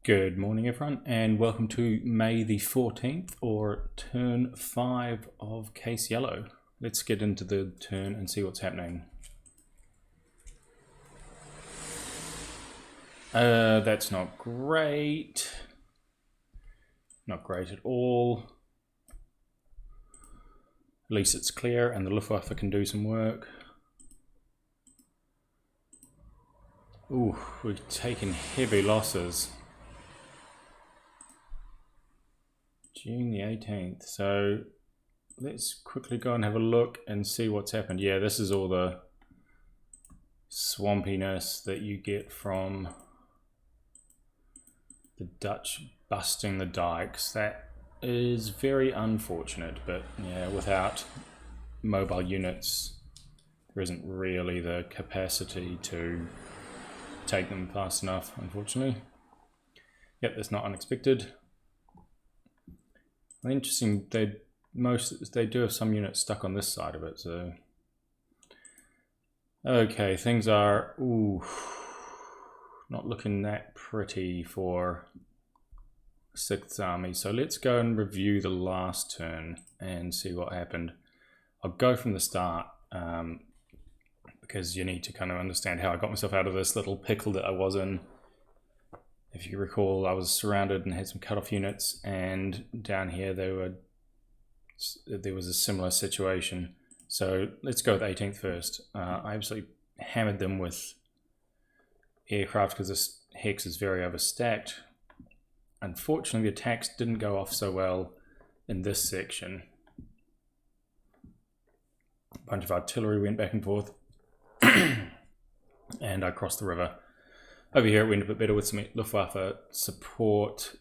Good morning, everyone, and welcome to May the 14th, or turn 5 of Case Yellow. Let's get into the turn and see what's happening. That's not great. Not great at all. At least it's clear and the Luftwaffe can do some work. Ooh, we've taken heavy losses. June the 18th. So let's quickly go and have a look and see what's happened. Yeah, this is all the swampiness that you get from the Dutch busting the dikes. That is very unfortunate, but yeah, without mobile units, there isn't really the capacity to take them fast enough, unfortunately. Yep, that's not unexpected. Interesting, they do have some units stuck on this side of it, so okay, things are not looking that pretty for 6th Army. So let's go and review the last turn and see what happened. I'll go from the start because you need to kind of understand how I got myself out of this little pickle that I was in. If you recall, I was surrounded and had some cut-off units, and down here there was a similar situation. So let's go with 18th first. I absolutely hammered them with aircraft because this hex is very overstacked. Unfortunately, the attacks didn't go off so well in this section. A bunch of artillery went back and forth, and I crossed the river. Over here it went a bit better with some Luftwaffe support.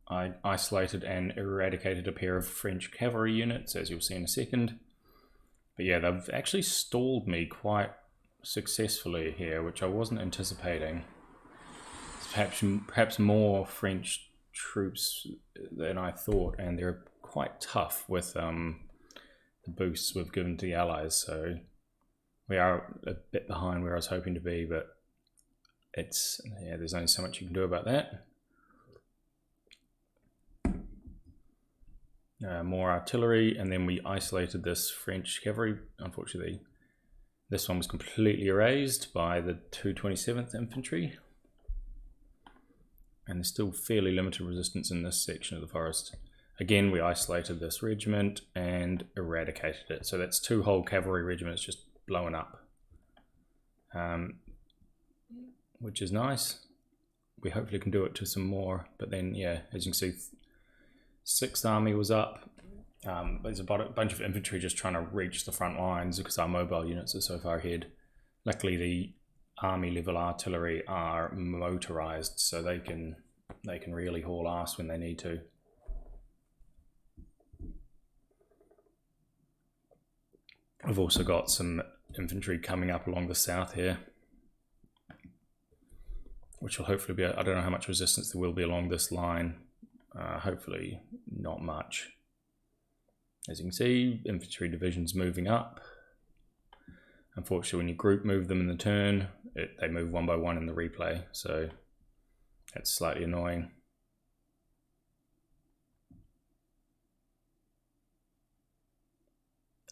I isolated and eradicated a pair of French cavalry units, as you'll see in a second. But yeah, they've actually stalled me quite successfully here, which I wasn't anticipating. Perhaps more French troops than I thought, and they're quite tough with the boosts we've given to the Allies, so we are a bit behind where I was hoping to be, but there's only so much you can do about that. More artillery, and then we isolated this French cavalry. Unfortunately, this one was completely erased by the 227th Infantry, and there's still fairly limited resistance in this section of the forest. Again, we isolated this regiment and eradicated it, so that's 2 whole cavalry regiments just blowing up. Which is nice. We hopefully can do it to some more, but then yeah, as you can see, 6th Army was up. There's a bunch of infantry just trying to reach the front lines because our mobile units are so far ahead. Luckily, the army level artillery are motorized, so they can really haul ass when they need to. I've also got some infantry coming up along the south here, which will hopefully be, I don't know how much resistance there will be along this line. Hopefully not much. As you can see, infantry divisions moving up. Unfortunately, when you group move them in the turn, they move one by one in the replay, so that's slightly annoying.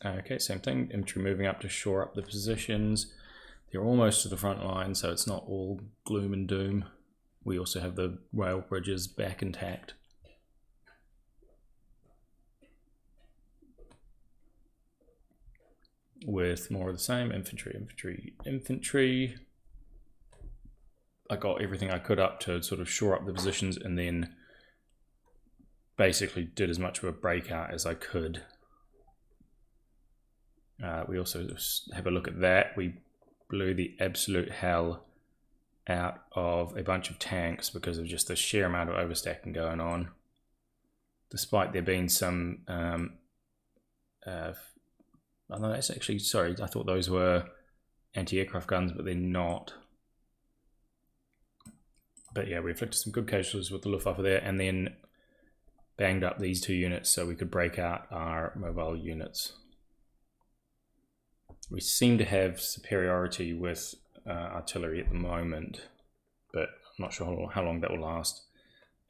Okay, same thing, infantry moving up to shore up the positions. They're almost to the front line, so it's not all gloom and doom. We also have the rail bridges back intact. With more of the same, infantry. I got everything I could up to sort of shore up the positions, and then basically did as much of a breakout as I could. We also have a look at that. We blew the absolute hell out of a bunch of tanks because of just the sheer amount of overstacking going on. Despite there being some, that's actually, sorry, I thought those were anti-aircraft guns, but they're not. But yeah, we inflicted some good casualties with the Luftwaffe there, and then banged up these 2 units so we could break out our mobile units. We seem to have superiority with artillery at the moment, but I'm not sure how long that will last.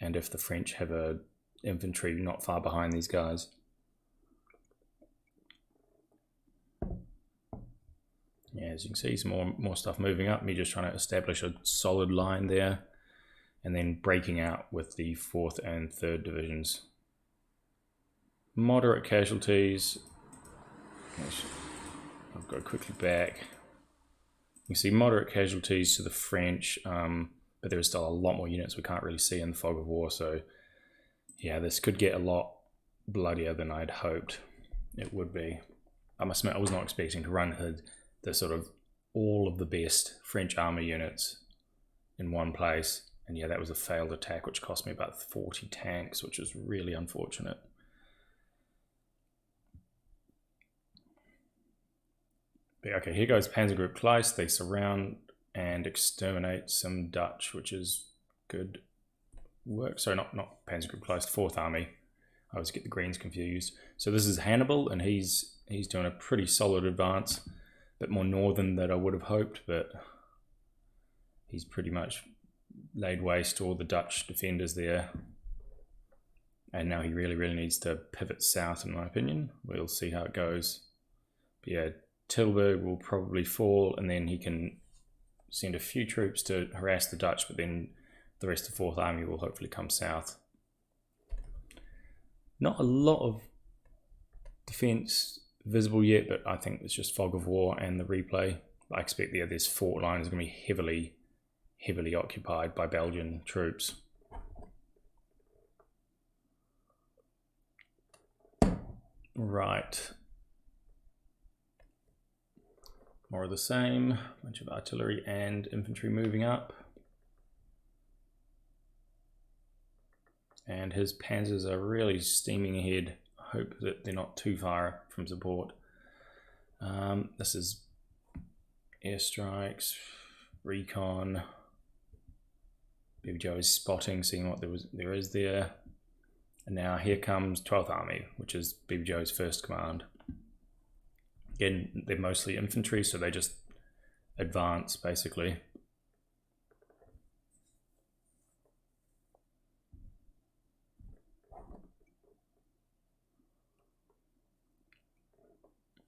and if the French have a infantry not far behind these guys. Yeah, as you can see, some more stuff moving up. Me just trying to establish a solid line there, and then breaking out with the 4th and 3rd divisions. Moderate casualties. I'll go quickly back. You see moderate casualties to the French, but there is still a lot more units we can't really see in the fog of war. So yeah, this could get a lot bloodier than I'd hoped it would be. I must admit, I was not expecting to run the sort of all of the best French army units in one place. And yeah, that was a failed attack, which cost me about 40 tanks, which was really unfortunate. But okay, here goes Panzer Group Kleist. They surround and exterminate some Dutch, which is good work. Sorry, not Panzer Group Kleist, 4th Army. I always get the Greens confused. So this is Hannibal, and he's doing a pretty solid advance. A bit more northern than I would have hoped, but he's pretty much laid waste to all the Dutch defenders there. And now he really, really needs to pivot south, in my opinion. We'll see how it goes. But yeah, Tilburg will probably fall, and then he can send a few troops to harass the Dutch, but then the rest of 4th Army will hopefully come south. Not a lot of defense visible yet, but I think it's just fog of war and the replay. I expect this fort line is going to be heavily occupied by Belgian troops. Right. More of the same, bunch of artillery and infantry moving up. And his panzers are really steaming ahead. I hope that they're not too far from support. This is airstrikes, recon. Baby Joe is spotting, seeing what there is there. And now here comes 12th Army, which is Baby Joe's first command. Again, they're mostly infantry, so they just advance, basically.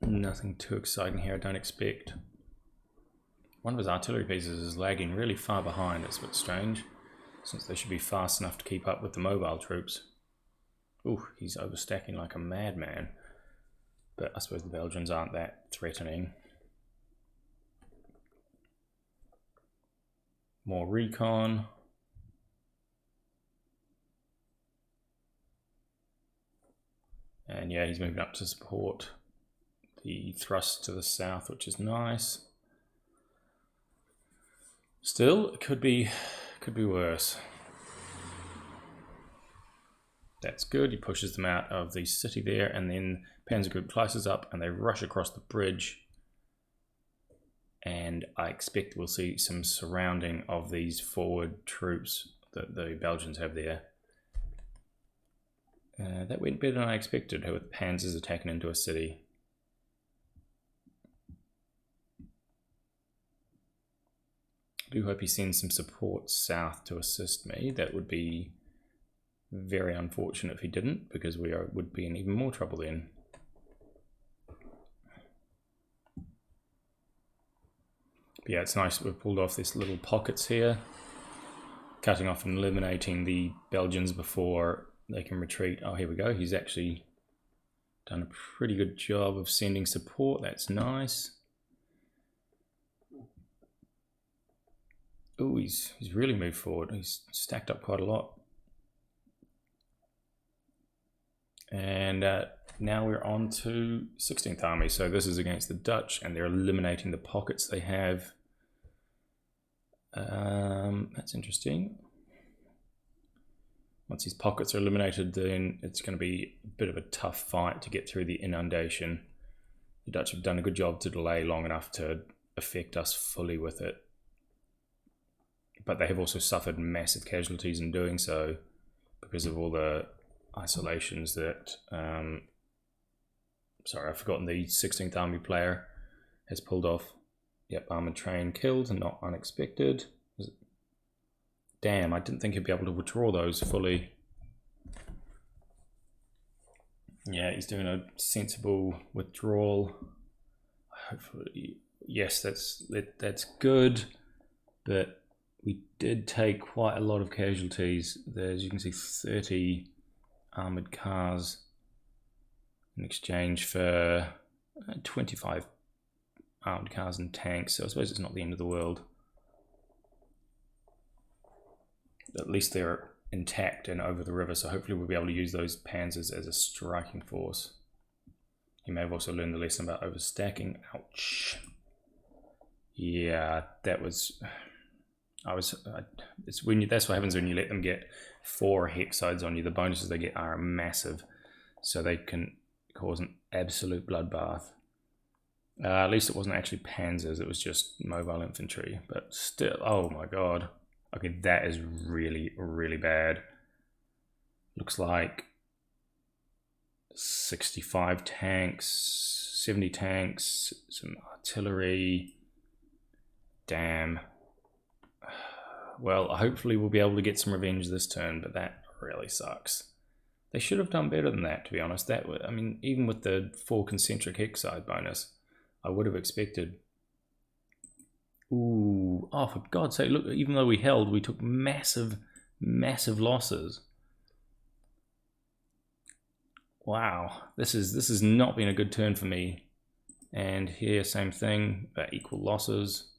Nothing too exciting here, I don't expect. One of his artillery pieces is lagging really far behind. It's a bit strange, since they should be fast enough to keep up with the mobile troops. Ooh, he's overstacking like a madman. But I suppose the Belgians aren't that threatening. More recon. And yeah, he's moving up to support the thrust to the south, which is nice. Still, it could be worse. That's good. He pushes them out of the city there, and then Panzer Group closes up and they rush across the bridge. And I expect we'll see some surrounding of these forward troops that the Belgians have there. That went better than I expected, with panzers attacking into a city. I do hope he sends some support south to assist me. That would be very unfortunate if he didn't, because we would be in even more trouble then. But yeah, it's nice we've pulled off these little pockets here, cutting off and eliminating the Belgians before they can retreat. Oh, here we go. He's actually done a pretty good job of sending support. That's nice. Oh, he's really moved forward. He's stacked up quite a lot. And now we're on to 16th Army. So this is against the Dutch, and they're eliminating the pockets they have. That's interesting. Once these pockets are eliminated, then it's going to be a bit of a tough fight to get through the inundation. The Dutch have done a good job to delay long enough to affect us fully with it. But they have also suffered massive casualties in doing so because of all the isolations that... sorry, I've forgotten the 16th Army player has pulled off. Yep, armoured train killed, not unexpected. Damn, I didn't think he'd be able to withdraw those fully. Yeah, he's doing a sensible withdrawal. Hopefully, yes, that's good. But we did take quite a lot of casualties. As you can see, 30 armored cars in exchange for 25 armored cars and tanks. So I suppose it's not the end of the world. At least they're intact and over the river, so hopefully we'll be able to use those panzers as a striking force. You may have also learned the lesson about overstacking. Ouch. Yeah, that was... it's when that's what happens when you let them get 4 hexodes on you. The bonuses they get are massive, so they can cause an absolute bloodbath. At least it wasn't actually panzers, it was just mobile infantry, but still, oh my god. Okay, that is really, really bad. Looks like 65 tanks, 70 tanks, some artillery. Damn. Well, hopefully we'll be able to get some revenge this turn, but that really sucks. They should have done better than that, to be honest. That, I mean, even with the 4 concentric hexide bonus, I would have expected. Ooh, oh, for God's sake, look, even though we held, we took massive, massive losses. Wow, this has not been a good turn for me. And here, same thing, equal losses.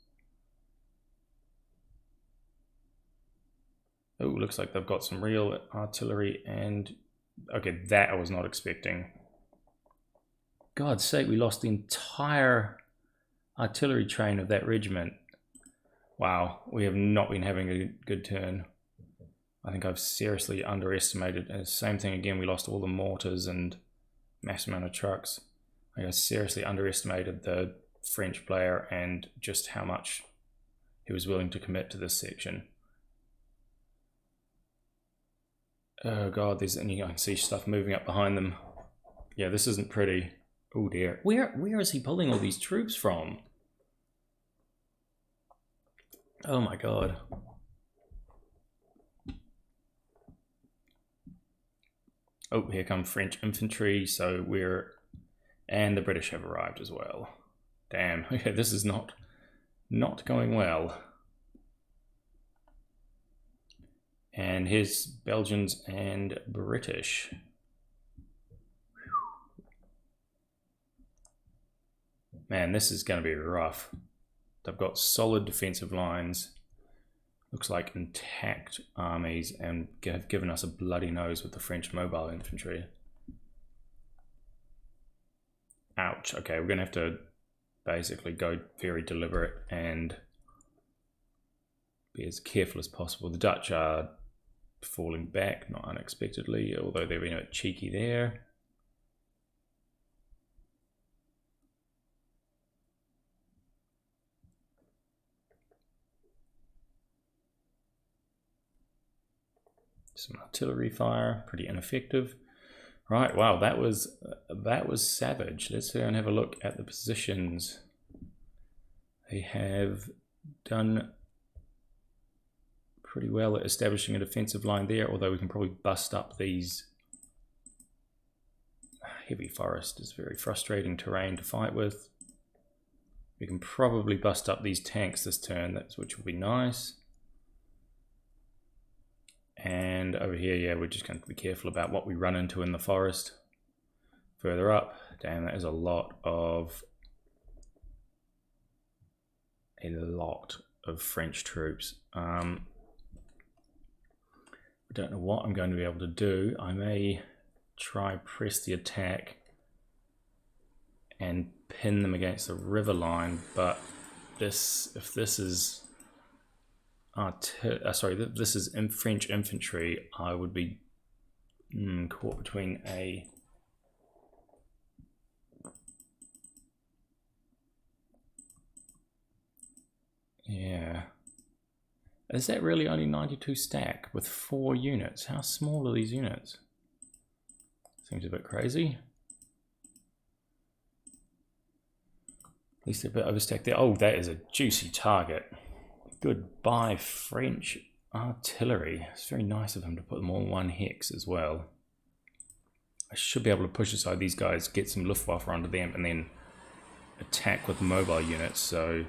Oh, looks like they've got some real artillery and... Okay, that I was not expecting. God's sake, we lost the entire artillery train of that regiment. Wow, we have not been having a good turn. I think I've seriously underestimated. And same thing again, we lost all the mortars and mass amount of trucks. I seriously underestimated the French player and just how much he was willing to commit to this section. Oh god, I can see stuff moving up behind them. Yeah, this isn't pretty. Oh dear. Where is he pulling all these troops from? Oh my god. Oh, here come French infantry, so and the British have arrived as well. Damn, okay, this is not going well. And here's Belgians and British. Man, this is going to be rough. They've got solid defensive lines. Looks like intact armies and have given us a bloody nose with the French mobile infantry. Ouch. Okay, we're going to have to basically go very deliberate and be as careful as possible. The Dutch are falling back, not unexpectedly, although they're being a bit cheeky there. Some artillery fire, pretty ineffective. Right, wow, that was savage. Let's go and have a look at the positions. They have done pretty well at establishing a defensive line there, although we can probably bust up these. Heavy forest is very frustrating terrain to fight with. We can probably bust up these tanks this turn, which will be nice. And over here, yeah, we're just going to be careful about what we run into in the forest. Further up, damn, that is a lot of French troops. I don't know what I'm going to be able to do. I may try press the attack and pin them against the river line, but if this is this is French infantry, I would be caught between a yeah. Is that really only 92 stack with 4 units? How small are these units? Seems a bit crazy. At least they're a bit overstacked there. Oh, that is a juicy target. Goodbye, French artillery. It's very nice of him to put them all in one hex as well. I should be able to push aside these guys, get some Luftwaffe onto them, and then attack with mobile units, so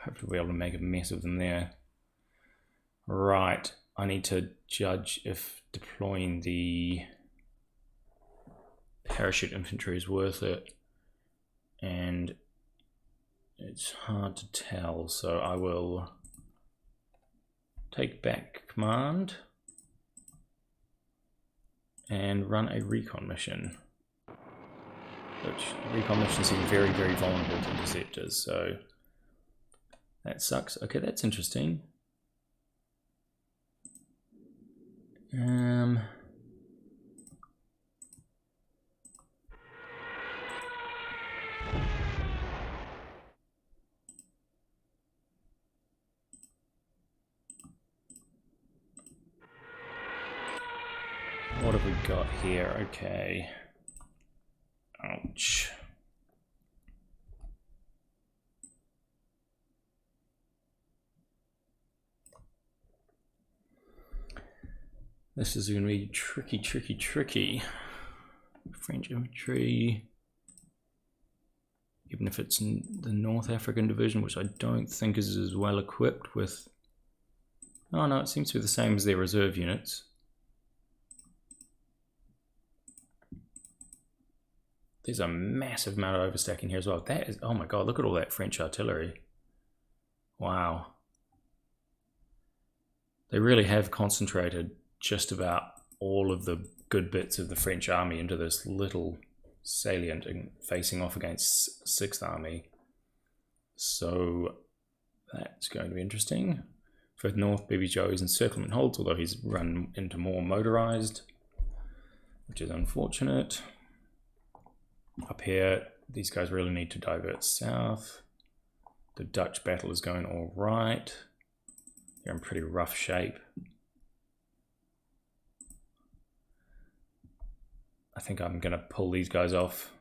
hopefully we'll be able to make a mess of them there. Right, I need to judge if deploying the parachute infantry is worth it, and it's hard to tell, so I will take back command and run a recon mission. Which recon missions seem very, very vulnerable to interceptors, so that sucks. Okay, that's interesting. What have we got here? Okay. Ouch. This is going to be tricky, tricky, tricky. French infantry. Even if it's in the North African division, which I don't think is as well equipped with... Oh no, it seems to be the same as their reserve units. There's a massive amount of overstacking here as well. That is, oh my god, look at all that French artillery. Wow. They really have concentrated just about all of the good bits of the French army into this little salient and facing off against 6th Army. So that's going to be interesting. Further north, Baby Joe is encirclement holds, although he's run into more motorized, which is unfortunate. Up here, these guys really need to divert south. The Dutch battle is going all right. They're in pretty rough shape. I think I'm going to pull these guys off.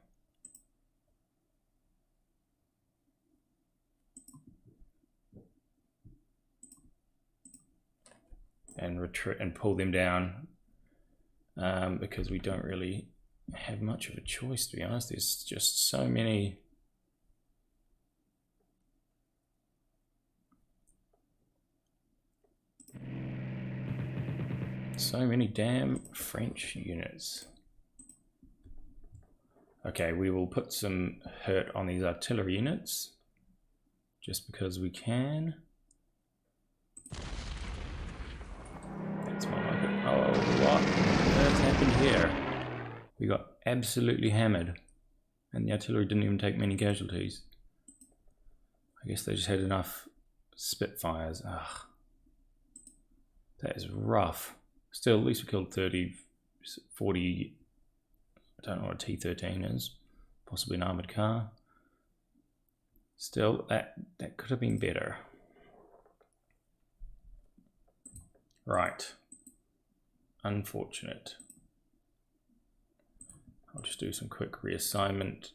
And retreat and pull them down because we don't really have much of a choice, to be honest. There's just so many damn French units. Okay, we will put some hurt on these artillery units just because we can. That's more like it. Oh, what on earth happened here? We got absolutely hammered, and the artillery didn't even take many casualties. I guess they just had enough Spitfires. Ugh. That is rough. Still, at least we killed 30, 40, I don't know what a T-13 is. Possibly an armoured car. Still, that could have been better. Right. Unfortunate. I'll just do some quick reassignment.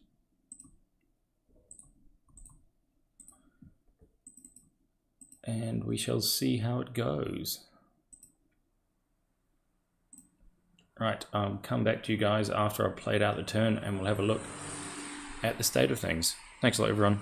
And we shall see how it goes. Right, I'll come back to you guys after I've played out the turn and we'll have a look at the state of things. Thanks a lot, everyone.